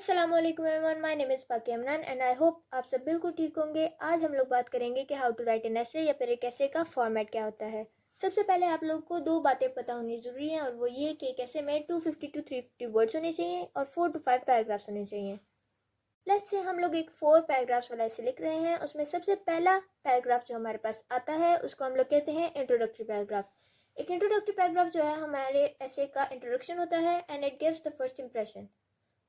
अस्सलामुअलैकुम everyone, my name is पाकी Imran and I hope आप सब बिल्कुल ठीक होंगे। आज हम लोग बात करेंगे कि how to write an essay या फिर एक एसे का फॉर्मेट क्या होता है। सबसे पहले आप लोग को दो बातें पता होनी ज़रूरी हैं और वो ये कि एक एसे में 250 to 350 वर्ड्स होने चाहिए और 4 to 5 पैराग्राफ्स होने चाहिए। लेट्स से हम लोग एक 4 पैराग्राफ्स वाला एसे लिख रहे हैं। उसमें सबसे पहला पैराग्राफ जो हमारे पास आता है उसको हम लोग कहते हैं इंट्रोडक्टरी पैराग्राफ। एक इंट्रोडक्टरी पैराग्राफ जो है हमारे एसे का इंट्रोडक्शन होता है and it gives the first impression.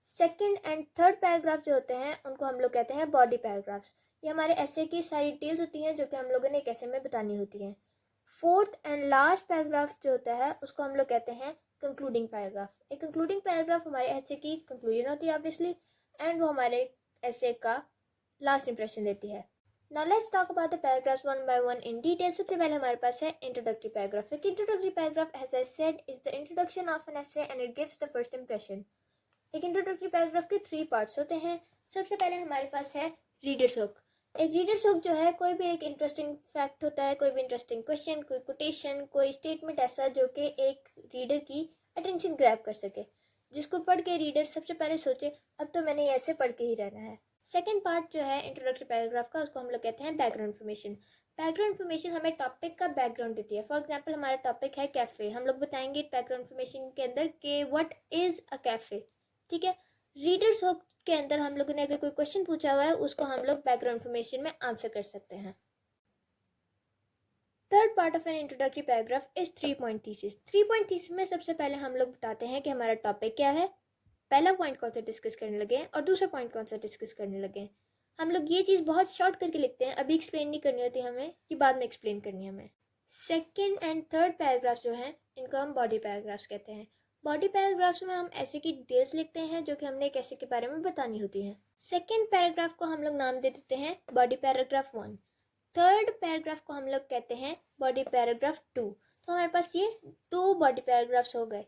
Second and third paragraph जो होते हैं उनको हम लोग कहते हैं बॉडी पैराग्राफ्स। ये हमारे एसे की सारी डिटेल्स होती हैं जो कि हम लोगों ने एक एसे में बतानी होती हैं। फोर्थ एंड लास्ट पैराग्राफ जो होता है उसको हम लोग कहते हैं कंक्लूडिंग पैराग्राफ। एक कंक्लूडिंग पैराग्राफ हमारे एसे की कंक्लूजन होती है ऑब्वियसली, एंड वो हमारे एसे का लास्ट इंप्रेशन देती है। Now let's talk about the paragraphs one by one in detail. सबसे पहले हमारे पास है इंट्रोडक्टरी पैराग्राफ। एक introductory paragraph as I said is the introduction of an essay and it gives the first impression. एक introductory paragraph के 3 parts होते हैं। सबसे पहले हमारे पास है रीडर्स हुक। एक रीडर्स हुक जो है कोई भी एक इंटरेस्टिंग फैक्ट होता है, कोई भी इंटरेस्टिंग क्वेश्चन, कोई कोटेशन, कोई स्टेटमेंट ऐसा जो कि एक रीडर की अटेंशन ग्रैब कर सके, जिसको पढ़ के रीडर सबसे पहले सोचे अब तो मैंने ऐसे पढ़ के ही रहना है। सेकेंड पार्ट जो है इंट्रोडक्टरी पैराग्राफ का उसको हम लोग कहते हैं बैकग्राउंड इन्फॉर्मेशन। बैकग्राउंड इन्फॉर्मेशन हमें टॉपिक का बैकग्राउंड देती है। फॉर एग्जांपल हमारा टॉपिक है कैफ़े, हम लोग बताएंगे बैकग्राउंड इन्फॉर्मेशन के अंदर कि व्हाट इज़ अ कैफ़े। ठीक है। रीडर्स हुक के अंदर हम लोगों ने अगर कोई क्वेश्चन पूछा हुआ है उसको हम लोग बैकग्राउंड इन्फॉर्मेशन में आंसर कर सकते हैं। Third part of N introductory paragraph is 3 point thesis. 3 point thesis में सबसे पहले हम लोग बताते हैं कि हमारा टॉपिक क्या है, पहला पॉइंट कौन सा डिस्कस करने लगे और दूसरा पॉइंट कौन सा डिस्कस करने लगे। हम लोग ये चीज़ बहुत शॉर्ट करके लिखते हैं, अभी एक्सप्लेन नहीं करनी होती हमें, कि बाद में एक्सप्लेन करनी है हमें। सेकेंड एंड थर्ड पैराग्राफ जो हैं इनको हम बॉडी पैराग्राफ्स कहते हैं। बॉडी पैराग्राफ्स में हम ऐसे की डिटेल्स लिखते हैं जो कि हमने एक ऐसे के बारे में बतानी होती है। सेकेंड पैराग्राफ को हम लोग नाम दे देते हैं बॉडी पैराग्राफ 1। थर्ड पैराग्राफ को हम लोग कहते हैं बॉडी पैराग्राफ 2। तो हमारे पास ये 2 बॉडी पैराग्राफ्स हो गए।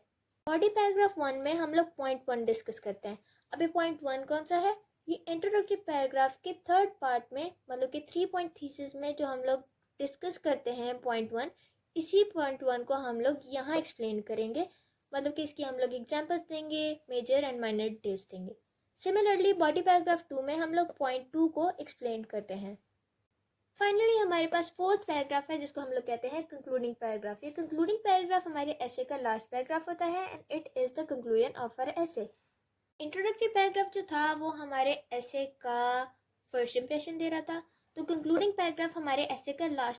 बॉडी पैराग्राफ 1 में हम लोग पॉइंट 1 डिस्कस करते हैं। अभी पॉइंट 1 कौन सा है, ये इंट्रोडक्टरी पैराग्राफ के थर्ड पार्ट में, मतलब कि 3 पॉइंट थीसिस में जो हम लोग डिस्कस करते हैं पॉइंट 1, इसी पॉइंट 1 को हम लोग यहाँ एक्सप्लेन करेंगे, मतलब कि इसकी हम लोग एग्जांपल्स देंगे, मेजर एंड माइनर डिटेल्स देंगे। सिमिलरली बॉडी पैराग्राफ 2 में हम लोग पॉइंट 2 को एक्सप्लेन करते हैं। फाइनली हमारे पास फोर्थ पैराग्राफ है जिसको हम लोग कहते हैं कंक्लूडिंग पैराग्राफ। ये कंक्लूडिंग पैराग्राफ हमारे एसे का लास्ट पैराग्राफ होता है and it is the conclusion of our essay. Introductory paragraph जो था वो हमारे एसे का फर्स्ट इंप्रेशन दे रहा था, तो कंक्लूडिंग पैराग्राफ हमारे एसे का लास्ट